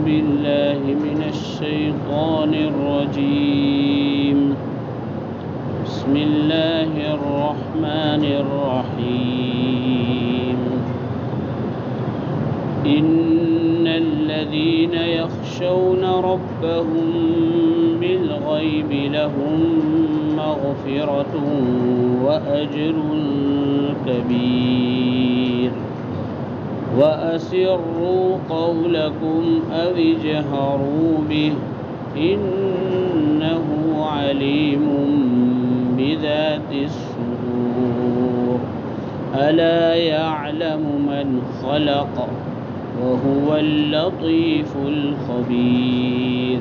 بالله من الشيطان الرجيم بسم الله الرحمن الرحيم إن الذين يخشون ربهم بالغيب لهم مغفرة وأجر كبير وأسروا قولكم أو اجهروا به إنه عليم بذات الصدور ألا يعلم من خلق وهو اللطيف الخبير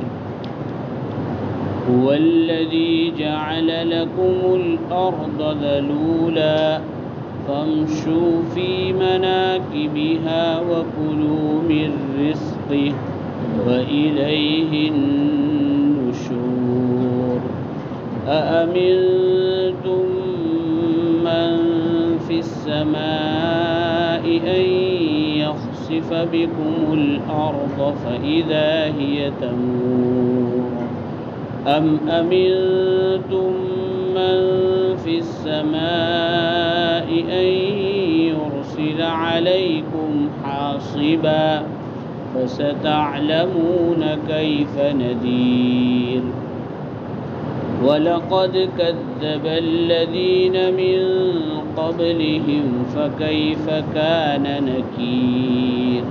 هو الذي جعل لكم الأرض ذلولا فامشوا في مناكبها وكلوا من رزقه وإليه النشور أأمنتم من في السماء أن يخسف بكم الأرض فإذا هي تمور أم أمنتم من في السماء أن يرسل عليكم حاصبا فستعلمون كيف نذير ولقد كذب الذين من قبلهم فكيف كان نكير۔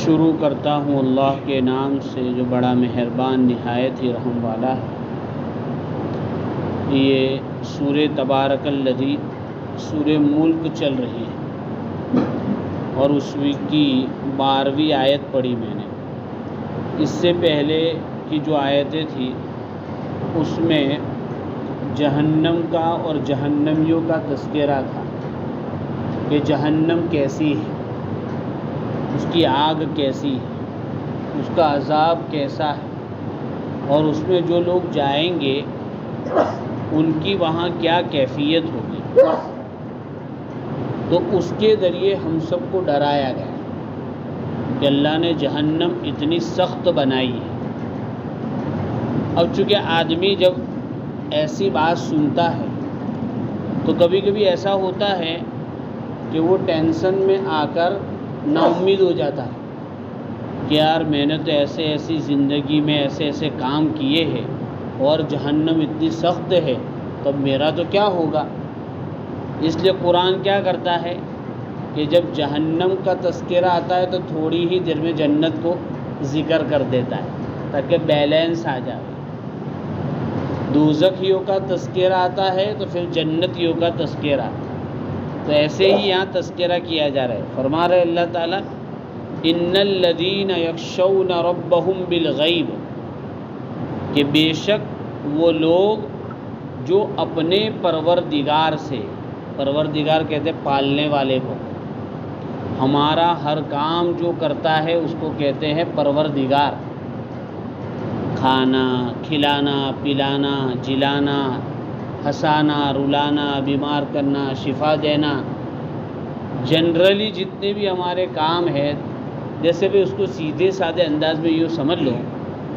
شروع کرتا ہوں اللہ کے نام سے جو بڑا مہربان نہایت ہی رحم والا ہے۔ یہ سورہ تبارک الذی سورہ ملک چل رہی ہے اور اس کی 12ویں آیت پڑھی میں نے۔ اس سے پہلے کی جو آیتیں تھیں اس میں جہنم کا اور جہنمیوں کا تذکرہ تھا کہ جہنم کیسی ہے، اس کی آگ کیسی ہے، اس کا عذاب کیسا ہے، اور اس میں جو لوگ جائیں گے ان کی وہاں کیا کیفیت ہوگی۔ تو اس کے ذریعے ہم سب کو ڈرایا گیا کہ اللہ نے جہنم اتنی سخت بنائی ہے۔ اب چونکہ آدمی جب ایسی بات سنتا ہے تو کبھی کبھی ایسا ہوتا ہے کہ وہ ٹینشن میں آ کر نا امید ہو جاتا ہے کہ یار میں نے تو ایسی زندگی میں ایسے کام کیے ہیں اور جہنم اتنی سخت ہے تب میرا تو کیا ہوگا۔ اس لیے قرآن کیا کرتا ہے کہ جب جہنم کا تذکرہ آتا ہے تو تھوڑی ہی دیر میں جنت کو ذکر کر دیتا ہے تاکہ بیلنس آ جائے۔ دوزخیوں کا تذکرہ آتا ہے تو پھر جنتیوں کا تذکرہ، تو ایسے ہی یہاں تذکرہ کیا جا رہا ہے۔ فرما رہے اللہ تعالیٰ ان الذین یخشون ربہم بالغیب، کہ بے شک وہ لوگ جو اپنے پروردگار سے، پروردگار کہتے ہیں پالنے والے کو، ہمارا ہر کام جو کرتا ہے اس کو کہتے ہیں پروردگار۔ کھانا، کھلانا، پلانا، جلانا، ہنسانا، رلانا، بیمار کرنا، شفا دینا، جنرلی جتنے بھی ہمارے کام ہیں، جیسے بھی اس کو سیدھے سادھے انداز میں یوں سمجھ لو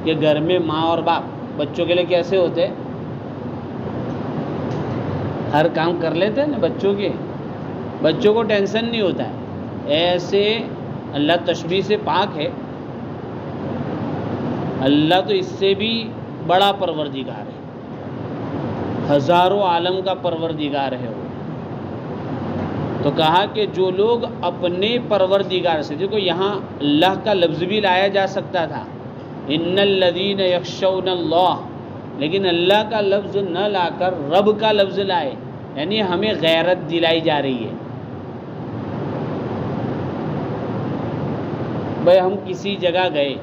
کہ گھر میں ماں اور باپ بچوں کے لیے کیسے ہوتے، ہر کام کر لیتے ہیں نا بچوں کو ٹینشن نہیں ہوتا ہے۔ ایسے اللہ تشبیہ سے پاک ہے، اللہ تو اس سے بھی بڑا پروردگار ہے، ہزاروں عالم کا پروردگار ہے وہ۔ تو کہا کہ جو لوگ اپنے پروردگار سے، دیکھو یہاں اللہ کا لفظ بھی لایا جا سکتا تھا ان الذین یخشون اللہ، لیکن اللہ کا لفظ نہ لا کر رب کا لفظ لائے، یعنی ہمیں غیرت دلائی جا رہی ہے۔ بھائی ہم کسی جگہ گئے،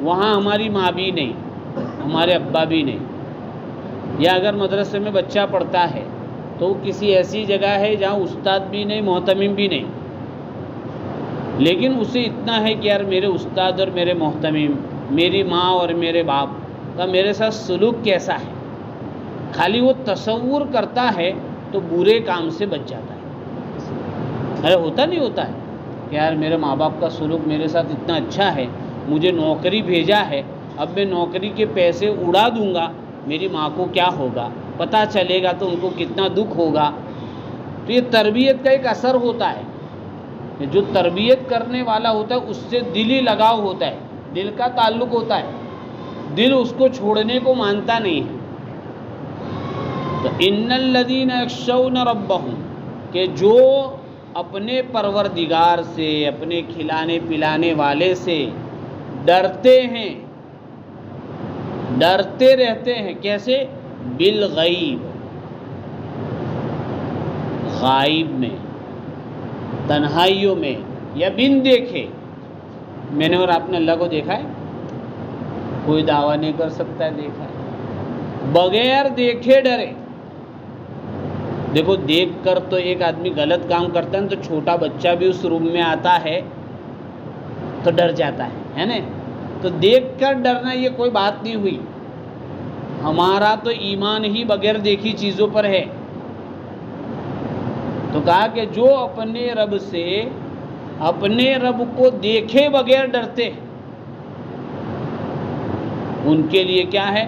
وہاں ہماری ماں بھی نہیں، ہمارے ابا بھی نہیں، یا اگر مدرسے میں بچہ پڑھتا ہے تو وہ کسی ایسی جگہ ہے جہاں استاد بھی نہیں، محتمم بھی نہیں، لیکن اسے اتنا ہے کہ یار میرے استاد اور میرے محتمم، میری ماں اور میرے باپ کا میرے ساتھ سلوک کیسا ہے، خالی وہ تصور کرتا ہے تو برے کام سے بچ جاتا ہے۔ ارے ہوتا نہیں ہوتا ہے کہ یار میرے ماں باپ کا سلوک میرے ساتھ اتنا اچھا ہے، مجھے نوکری بھیجا ہے، اب میں نوکری کے پیسے اڑا دوں گا، میری ماں کو کیا ہوگا، پتہ چلے گا تو ان کو کتنا دکھ ہوگا۔ تو یہ تربیت کا ایک اثر ہوتا ہے کہ جو تربیت کرنے والا ہوتا ہے اس سے دلی لگاؤ ہوتا ہے، دل کا تعلق ہوتا ہے، دل اس کو چھوڑنے کو مانتا نہیں ہے۔ تو ان الذین یخشون ربہم، کہ جو اپنے پروردگار سے، اپنے کھلانے پلانے والے سے ڈرتے ہیں، ڈرتے رہتے ہیں، کیسے؟ بالغیب، غائب میں، تنہائیوں میں یا بن دیکھے۔ میں نے اور آپ نے اللہ کو دیکھا ہے؟ کوئی دعویٰ نہیں کر سکتا ہے دیکھا ہے۔ بغیر دیکھے ڈرے۔ دیکھو دیکھ کر تو ایک آدمی غلط کام کرتا ہے تو چھوٹا بچہ بھی اس روم میں آتا ہے تو ڈر جاتا ہے نا؟ تو دیکھ کر ڈرنا یہ کوئی بات نہیں ہوئی۔ ہمارا تو ایمان ہی بغیر دیکھی چیزوں پر ہے۔ تو کہا کہ جو اپنے رب سے، اپنے رب کو دیکھے بغیر ڈرتے ہیں، ان کے لیے کیا ہے؟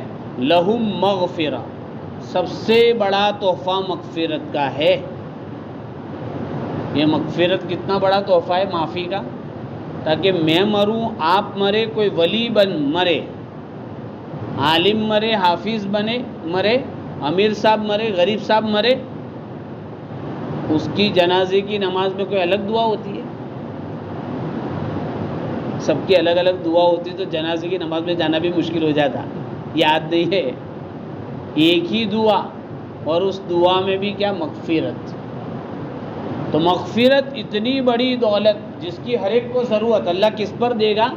لہم مغفرہ، سب سے بڑا تحفہ مغفرت کا ہے۔ یہ مغفرت کتنا بڑا تحفہ ہے معافی کا، تاکہ میں مروں، آپ مرے، کوئی ولی بن مرے، عالم مرے، حافظ بنے مرے، امیر صاحب مرے، غریب صاحب مرے، اس کی جنازے کی نماز میں کوئی الگ دعا ہوتی ہے؟ سب کی الگ الگ دعا ہوتی تو جنازے کی نماز میں جانا بھی مشکل ہو جاتا۔ یاد نہیں ہے؟ ایک ہی دعا، اور اس دعا میں بھی کیا؟ مغفرت۔ تو مغفرت اتنی بڑی دولت جس کی ہر ایک کو ضرورت، اللہ کس پر دے گا؟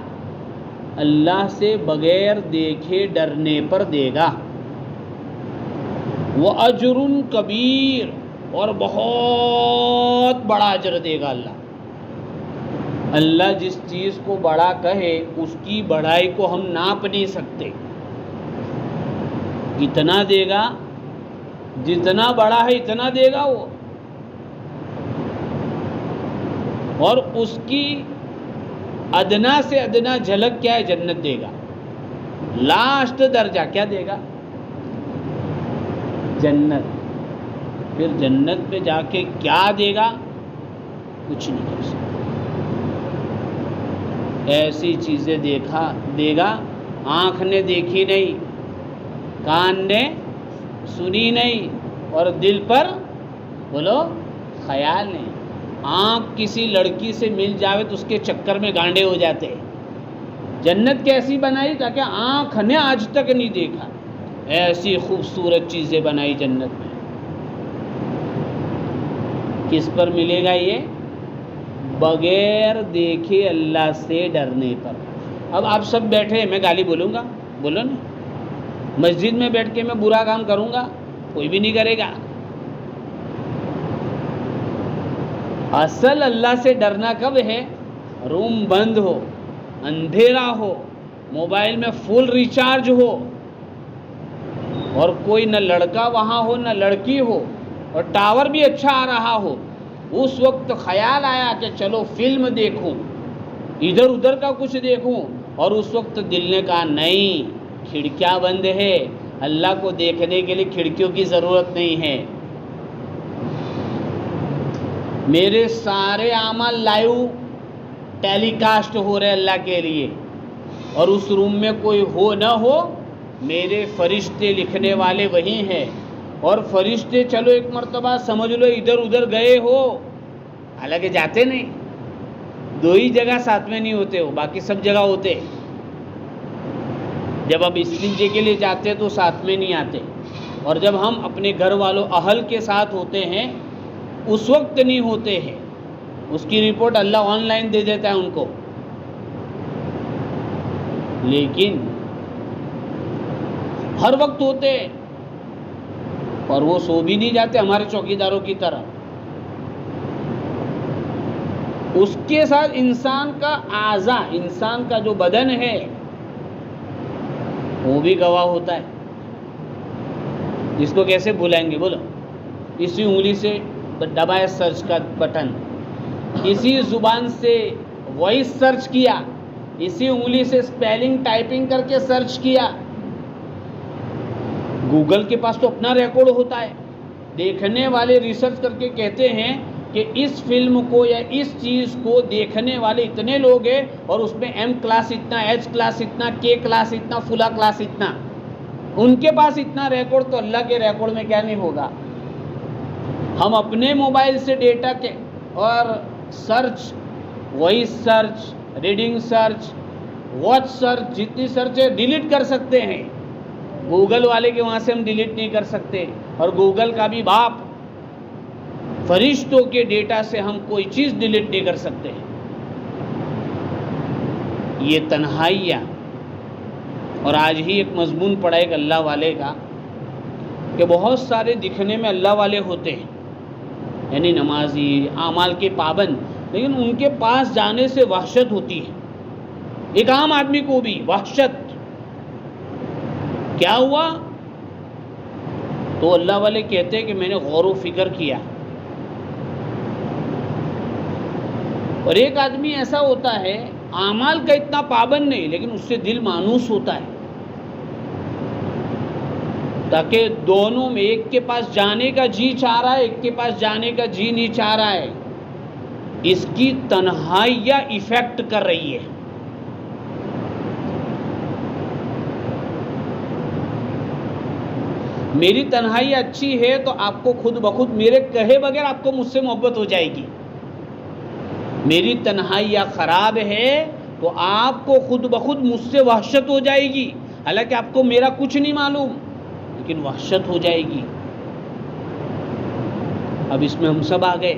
اللہ سے بغیر دیکھے ڈرنے پر دے گا۔ وَأَجْرٌ کبیر، اور بہت بڑا اجر دے گا اللہ۔ اللہ جس چیز کو بڑا کہے اس کی بڑائی کو ہم ناپ نہیں سکتے۔ اتنا دے گا، جتنا بڑا ہے اتنا دے گا وہ، اور اس کی ادنا سے ادنا جھلک کیا ہے؟ جنت دے گا۔ لاسٹ درجہ کیا دے گا؟ جنت۔ پھر جنت پہ جا کے کیا دے گا؟ کچھ نہیں کر سکتا۔ ایسی چیزیں دے گا آنکھ نے دیکھی نہیں، کان نے سنی نہیں، اور دل پر بولو خیال نہیں۔ آنکھ کسی لڑکی سے مل جاوے تو اس کے چکر میں گانڈے ہو جاتے۔ جنت کیسی بنائی؟ تاکہ آنکھ نے آج تک نہیں دیکھا، ایسی خوبصورت چیزیں بنائی جنت میں۔ کس پر ملے گا یہ؟ بغیر دیکھے اللہ سے ڈرنے پر۔ اب آپ سب بیٹھے، میں گالی بولوں گا؟ بولو نا۔ مسجد میں بیٹھ کے میں برا کام کروں گا؟ کوئی بھی نہیں کرے گا۔ اصل اللہ سے ڈرنا کب ہے؟ روم بند ہو، اندھیرا ہو، موبائل میں فل ریچارج ہو، اور کوئی نہ لڑکا وہاں ہو نہ لڑکی ہو، اور ٹاور بھی اچھا آ رہا ہو۔ اس وقت خیال آیا کہ چلو فلم دیکھوں، ادھر ادھر کا کچھ دیکھوں، اور اس وقت دل نے کہا نہیں، کھڑکیاں بند ہے، اللہ کو دیکھنے کے لیے کھڑکیوں کی ضرورت نہیں ہے۔ میرے سارے اعمال لائیو ٹیلی کاسٹ ہو رہے اللہ کے لیے، اور اس روم میں کوئی ہو نہ ہو، میرے فرشتے لکھنے والے وہی ہیں، اور فرشتے چلو ایک مرتبہ سمجھ لو ادھر ادھر گئے ہو، حالانکہ جاتے نہیں، دو ہی جگہ ساتھ میں نہیں ہوتے ہو، باقی سب جگہ ہوتے۔ جب ہم استنجے کے لیے جاتے تو ساتھ میں نہیں آتے، اور جب ہم اپنے گھر والوں اہل کے ساتھ ہوتے ہیں اس وقت نہیں ہوتے ہیں۔ اس کی رپورٹ اللہ آن لائن دے دیتا ہے ان کو۔ لیکن ہر وقت ہوتے ہیں، اور وہ سو بھی نہیں جاتے ہمارے چوکیداروں کی طرح۔ اس کے ساتھ انسان کا اعضاء، انسان کا جو بدن ہے وہ بھی گواہ ہوتا ہے۔ اس کو کیسے بھولائیں گے؟ بولو، اسی انگلی سے دبائے سرچ کا بٹن، اسی زبان سے وائس سرچ کیا، اسی انگلی سے اسپیلنگ ٹائپنگ کر کے سرچ کیا۔ گوگل کے پاس تو اپنا ریکارڈ ہوتا ہے۔ دیکھنے والے ریسرچ کر کے کہتے ہیں کہ اس فلم کو یا اس چیز کو دیکھنے والے اتنے لوگ ہیں، اور اس میں ایم کلاس اتنا، ایچ کلاس اتنا، کے کلاس اتنا، فلا کلاس اتنا، ان کے پاس اتنا ریکارڈ، تو اللہ کے ریکارڈ میں کیا نہیں ہوگا۔ ہم اپنے موبائل سے ڈیٹا کے اور search, voice search, reading search, watch search, جتنی سرچ ہے ڈیلیٹ کر سکتے ہیں۔ گوگل والے کے وہاں سے ہم ڈیلیٹ نہیں کر سکتے، اور گوگل کا بھی باپ فرشتوں کے ڈیٹا سے ہم کوئی چیز ڈیلیٹ نہیں کر سکتے۔ یہ تنہائیاں، اور آج ہی ایک مضمون پڑھا ایک اللہ والے کا کہ بہت سارے دکھنے میں اللہ والے ہوتے ہیں، یعنی نمازی، اعمال کے پابند، لیکن ان کے پاس جانے سے وحشت ہوتی ہے، ایک عام آدمی کو بھی وحشت۔ کیا ہوا؟ تو اللہ والے کہتے ہیں کہ میں نے غور و فکر کیا، اور ایک آدمی ایسا ہوتا ہے اعمال کا اتنا پابند نہیں، لیکن اس سے دل مانوس ہوتا ہے، تاکہ دونوں میں ایک کے پاس جانے کا جی چاہ رہا ہے، ایک کے پاس جانے کا جی نہیں چاہ رہا ہے۔ اس کی تنہائیاں ایفیکٹ کر رہی ہے۔ میری تنہائی اچھی ہے تو آپ کو خود بخود میرے کہے بغیر آپ کو مجھ سے محبت ہو جائے گی۔ میری تنہائی یا خراب ہے تو آپ کو خود بخود مجھ سے وحشت ہو جائے گی، حالانکہ آپ کو میرا کچھ نہیں معلوم، لیکن وحشت ہو جائے گی۔ اب اس میں ہم سب آ گئے۔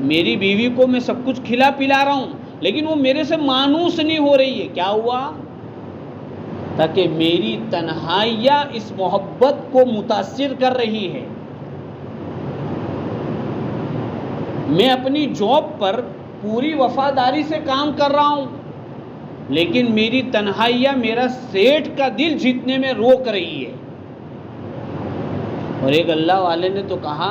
میری بیوی کو میں سب کچھ کھلا پلا رہا ہوں، لیکن وہ میرے سے مانوس نہیں ہو رہی ہے۔ کیا ہوا؟ تاکہ میری تنہائیاں اس محبت کو متاثر کر رہی ہے۔ میں اپنی جاب پر پوری وفاداری سے کام کر رہا ہوں، لیکن میری تنہائیاں میرا سیٹھ کا دل جیتنے میں روک رہی ہے۔ اور ایک اللہ والے نے تو کہا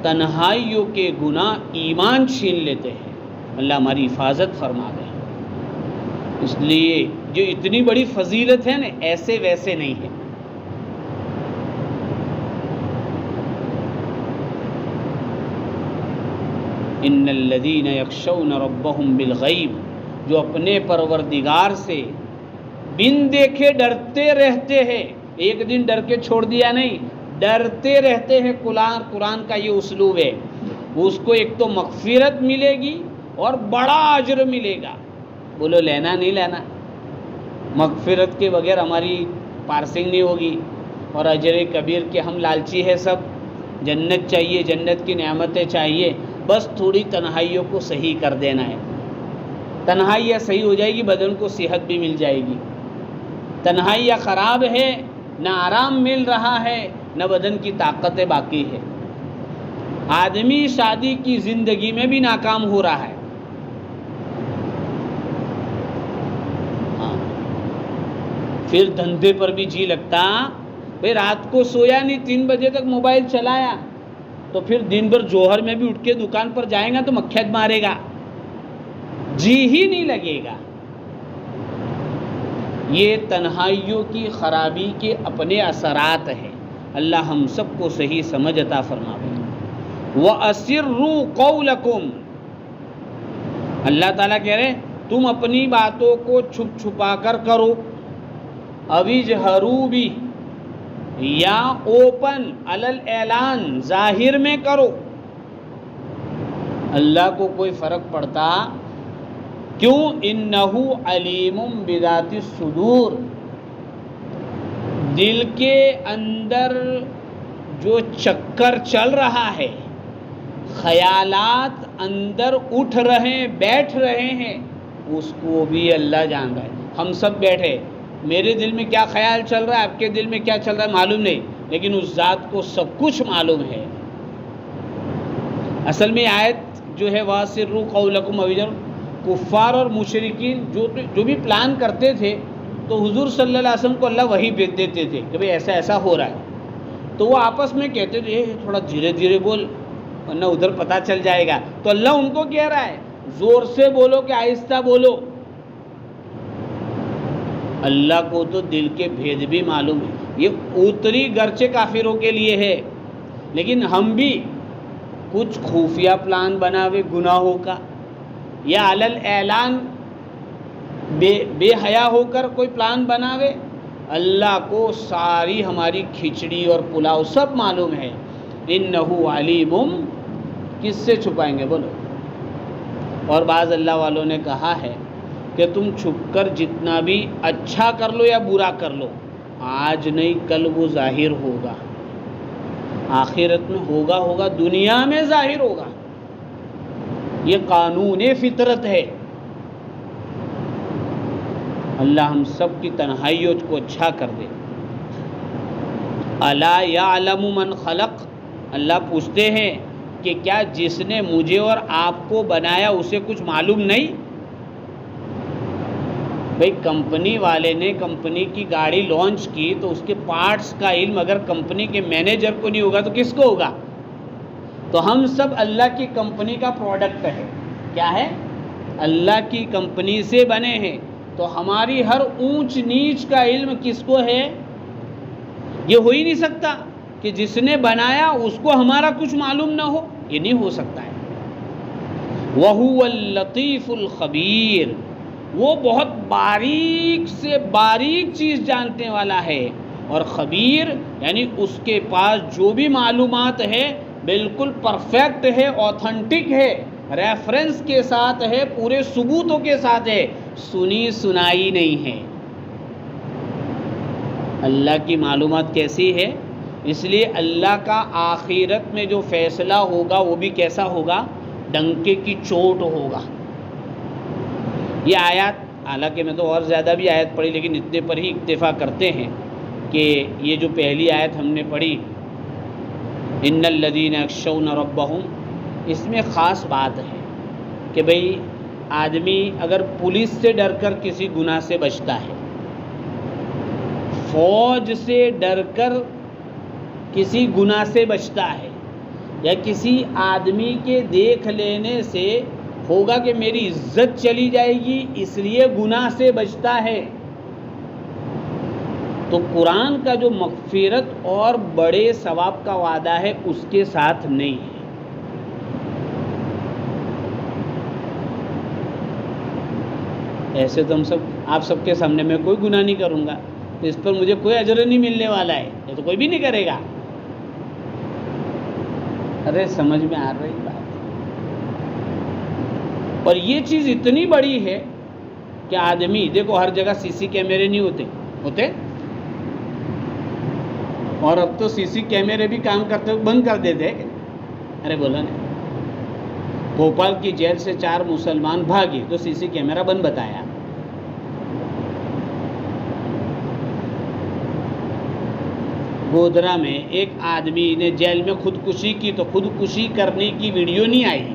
تنہائیوں کے گناہ ایمان چھین لیتے ہیں۔ اللہ ہماری حفاظت فرما دے۔ اس لیے جو اتنی بڑی فضیلت ہے نا، ایسے ویسے نہیں ہے۔ ان الذین یخشون ربهم بالغیب، جو اپنے پروردگار سے بن دیکھے ڈرتے رہتے ہیں، ایک دن ڈر کے چھوڑ دیا نہیں، ڈرتے رہتے ہیں۔ قرآن کا یہ اسلوب ہے، اس کو ایک تو مغفرت ملے گی اور بڑا اجر ملے گا۔ بولو لینا نہیں لینا؟ مغفرت کے بغیر ہماری پارسنگ نہیں ہوگی، اور اجر کبیر کے ہم لالچی ہے سب۔ جنت چاہیے، جنت کی نعمتیں چاہیے، بس تھوڑی تنہائیوں کو صحیح کر دینا ہے۔ تنہائیاں صحیح ہو جائے گی، بدن کو صحت بھی مل جائے گی۔ تنہائیاں خراب ہے، نہ آرام مل رہا ہے، نہ بدن کی طاقتیں باقی ہے۔ آدمی شادی کی زندگی میں بھی ناکام ہو رہا ہے۔ پھر دھندے پر بھی جی لگتا، بھئی رات کو سویا نہیں، 3 بجے تک موبائل چلایا، تو پھر دن بھر جوہر میں بھی اٹھ کے دکان پر جائے گا تو مکھیت مارے گا، جی ہی نہیں لگے گا۔ یہ تنہائیوں کی خرابی کے اپنے اثرات ہیں۔ اللہ ہم سب کو صحیح سمجھ عطا فرمائے۔ وَأَسِرُّوا قَوْلَكُمْ، اللہ تعالیٰ کہہ رہے ہیں تم اپنی باتوں کو چھپ چھپا کر کرو، اَوِجْهَرُوا بِهِ، یا اوپن علی الاعلان، ظاہر میں کرو۔ اللہ کو کوئی فرق پڑتا؟ کیوں؟ اِنَّهُ عَلِيمٌ بِذَاتِ الصُّدُورِ، دل کے اندر جو چکر چل رہا ہے، خیالات اندر اٹھ رہے بیٹھ رہے ہیں، اس کو بھی اللہ جان رہا ہے۔ ہم سب بیٹھے، میرے دل میں کیا خیال چل رہا ہے، آپ کے دل میں کیا چل رہا ہے معلوم نہیں، لیکن اس ذات کو سب کچھ معلوم ہے۔ اصل میں آیت جو ہے وَأَسِرُّوا قَوْلَكُمْ أَوِجْهَرُوا، کفار اور مشرکین جو بھی پلان کرتے تھے تو حضور صلی اللہ علیہ وسلم کو اللہ وحی بھیج دیتے تھے کہ بھئی ایسا ایسا ہو رہا ہے، تو وہ آپس میں کہتے تھے تھوڑا دھیرے دھیرے بول، ورنہ ادھر پتہ چل جائے گا. تو اللہ ان کو کہہ رہا ہے زور سے بولو کہ آہستہ بولو. اللہ کو تو دل کے بھید بھی معلوم ہے. یہ اوتری گرچہ کافروں کے لیے ہے، لیکن ہم بھی کچھ خفیہ پلان بناوے گناہوں کا، یا علل اعلان بے حیا ہو کر کوئی پلان بناوے. اللہ کو ساری ہماری کھچڑی اور پلاؤ سب معلوم ہے. انہ علیم، کس سے چھپائیں گے بولو. اور بعض اللہ والوں نے کہا ہے کہ تم چھپ کر جتنا بھی اچھا کر لو یا برا کر لو، آج نہیں کل وہ ظاہر ہوگا، آخرت میں ہوگا، دنیا میں ظاہر ہوگا. یہ قانون فطرت ہے. اللہ ہم سب کی تنہائیوں کو اچھا کر دے. الا یعلم من خلق، اللہ پوچھتے ہیں کہ کیا جس نے مجھے اور آپ کو بنایا اسے کچھ معلوم نہیں؟ بھئی کمپنی والے نے کمپنی کی گاڑی لانچ کی تو اس کے پارٹس کا علم اگر کمپنی کے مینیجر کو نہیں ہوگا تو کس کو ہوگا؟ تو ہم سب اللہ کی کمپنی کا پروڈکٹ ہے. کیا ہے؟ اللہ کی کمپنی سے بنے ہیں. تو ہماری ہر اونچ نیچ کا علم کس کو ہے؟ یہ ہو ہی نہیں سکتا کہ جس نے بنایا اس کو ہمارا کچھ معلوم نہ ہو. یہ نہیں ہو سکتا ہے. وَهُوَ اللَّطِيفُ الْخَبِيرُ، وہ بہت باریک سے باریک چیز جاننے والا ہے. اور خبیر یعنی اس کے پاس جو بھی معلومات ہے بالکل پرفیکٹ ہے، اوتھنٹک ہے، ریفرنس کے ساتھ ہے، پورے ثبوتوں کے ساتھ ہے، سنی سنائی نہیں ہے. اللہ کی معلومات کیسی ہے؟ اس لیے اللہ کا آخرت میں جو فیصلہ ہوگا وہ بھی کیسا ہوگا؟ ڈنکے کی چوٹ ہوگا. یہ آیات، حالانکہ میں تو اور زیادہ بھی آیت پڑھی لیکن اتنے پر ہی اکتفا کرتے ہیں کہ یہ جو پہلی آیت ہم نے پڑھی ان الذین یخشون ربہم، اس میں خاص بات ہے کہ بھئی آدمی اگر پولیس سے ڈر کر کسی گناہ سے بچتا ہے، فوج سے ڈر کر کسی گناہ سے بچتا ہے، یا کسی آدمی کے دیکھ لینے سے ہوگا کہ میری عزت چلی جائے گی اس لیے گناہ سے بچتا ہے، تو قرآن کا جو مغفرت اور بڑے ثواب کا وعدہ ہے اس کے ساتھ نہیں ہے. ایسے تو ہم سب آپ سب کے سامنے میں کوئی گناہ نہیں کروں گا تو اس پر مجھے کوئی اجر نہیں ملنے والا ہے، یہ تو کوئی بھی نہیں کرے گا. ارے سمجھ میں آ رہی بات. اور یہ چیز اتنی بڑی ہے کہ آدمی دیکھو ہر جگہ سی سی کیمرے نہیں ہوتے، اور اب تو سی سی کیمرے بھی کام کرتے بند کر دیتے ہیں. ارے بولا نا، بھوپال کی جیل سے 4 مسلمان بھاگے تو سی سی کیمرہ بند بتایا. گودرا میں ایک آدمی نے جیل میں خودکشی کی تو خودکشی کرنے کی ویڈیو نہیں آئی.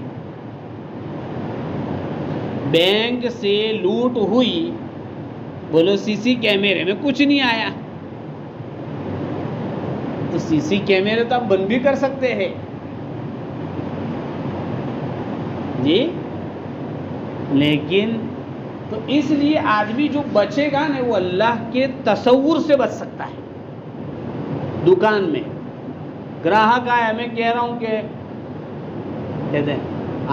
بینک سے لوٹ ہوئی، بولو سی سی کیمرے میں کچھ نہیں آیا. تو سی سی کیمرے تو آپ بند بھی کر سکتے ہیں جی. لیکن تو اس لیے آدمی جو بچے گا نا وہ اللہ کے تصور سے بچ سکتا ہے. دکان میں گراہک آیا، میں کہہ رہا ہوں کہ کہتے ہیں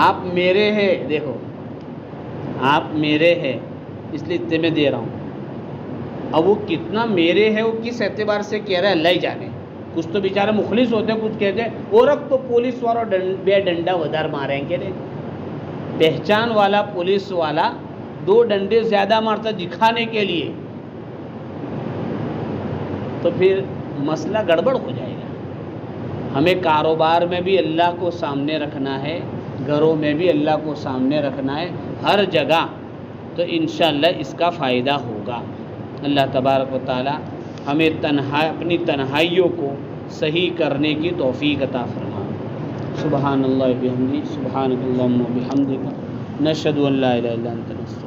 آپ میرے ہیں، دیکھو آپ میرے ہیں اس لیے اتنے میں دے رہا ہوں. اب وہ کتنا میرے ہے، وہ کس اعتبار سے کہہ رہا ہے اللہ ہی جانے. کچھ تو بیچارے مخلص ہوتے ہیں، کچھ کہتے ہیں اور اب تو پولیس والا بے ڈنڈا ودار ماریں گے. پہچان والا پولیس والا 2 ڈنڈے زیادہ مارتا دکھانے کے لیے، تو پھر مسئلہ گڑبڑ ہو جائے گا. ہمیں کاروبار میں بھی اللہ کو سامنے رکھنا ہے، گھروں میں بھی اللہ کو سامنے رکھنا ہے، ہر جگہ. تو انشاءاللہ اس کا فائدہ ہوگا. اللہ تبارک و تعالی ہمیں اپنی تنہائیوں کو صحیح کرنے کی توفیق عطا فرمائے. سبحان اللہ بحمدہ، سبحانک اللہم و بحمدک، نشہد ان لا الہ الا انت.